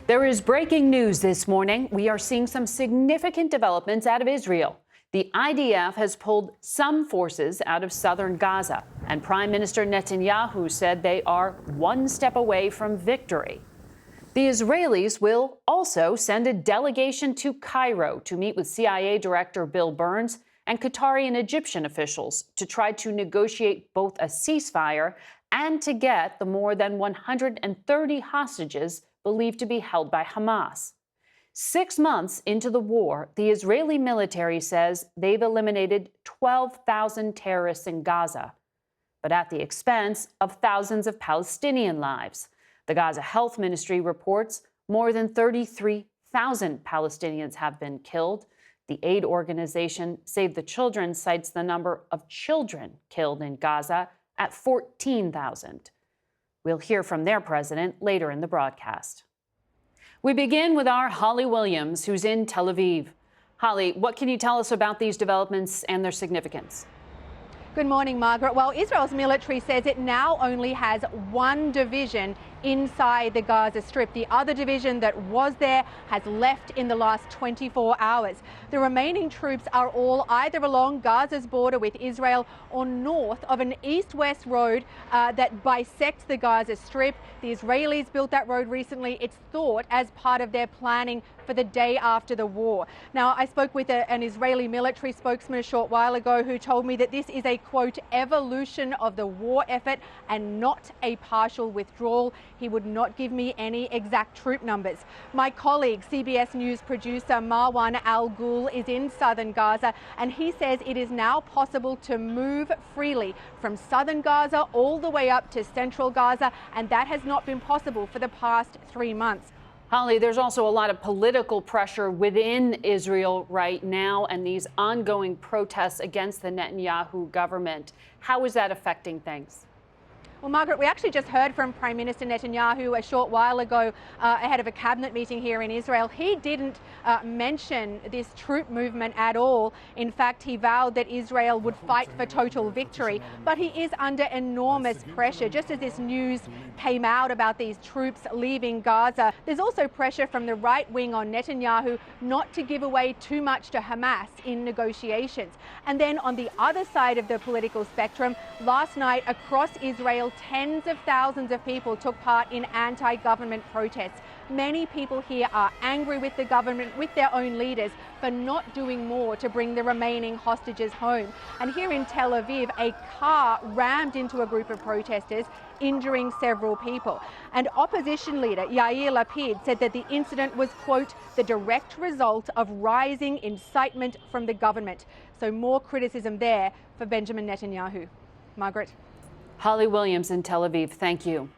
There is breaking news this morning. We are seeing some significant developments out of Israel. The IDF has pulled some forces out of southern Gaza, and Prime Minister Netanyahu said they are one step away from victory. The Israelis will also send a delegation to Cairo to meet with CIA Director Bill Burns and Qatari and Egyptian officials to try to negotiate both a ceasefire and to get the more than 130 hostages believed to be held by Hamas. 6 months into the war, the Israeli military says they've eliminated 12,000 terrorists in Gaza, but at the expense of thousands of Palestinian lives. The Gaza Health Ministry reports more than 33,000 Palestinians have been killed. The aid organization Save the Children cites the number of children killed in Gaza at 14,000. We'll hear from their president later in the broadcast. We begin with our Holly Williams, who's in Tel Aviv. Holly, what can you tell us about these developments and their significance? Good morning, Margaret. Well, Israel's military says it now only has one division inside the Gaza Strip. The other division that was there has left in the last 24 hours. The remaining troops are all either along Gaza's border with Israel or north of an east-west road that bisects the Gaza Strip. The Israelis built that road recently, it's thought, as part of their planning for the day after the war. Now, I spoke with an Israeli military spokesman a short while ago who told me that this is a, quote, evolution of the war effort and not a partial withdrawal. He would not give me any exact troop numbers. My colleague, CBS News producer Marwan Al Ghul, is in southern Gaza, and he says it is now possible to move freely from southern Gaza all the way up to central Gaza, and that has not been possible for the past 3 months. Holly, there's also a lot of political pressure within Israel right now and these ongoing protests against the Netanyahu government. How is that affecting things? Well, Margaret, we actually just heard from Prime Minister Netanyahu a short while ago ahead of a cabinet meeting here in Israel. He didn't mention this troop movement at all. In fact, he vowed that Israel would fight for total victory. But he is under enormous pressure. Just as this news came out about these troops leaving Gaza, there's also pressure from the right wing on Netanyahu not to give away too much to Hamas in negotiations. And then on the other side of the political spectrum, last night across Israel, tens of thousands of people took part in anti-government protests. Many people here are angry with the government, with their own leaders, for not doing more to bring the remaining hostages home. And here in Tel Aviv, a car rammed into a group of protesters, injuring several people. And opposition leader Yair Lapid said that the incident was, quote, the direct result of rising incitement from the government. So more criticism there for Benjamin Netanyahu. Margaret. Holly Williams in Tel Aviv, thank you.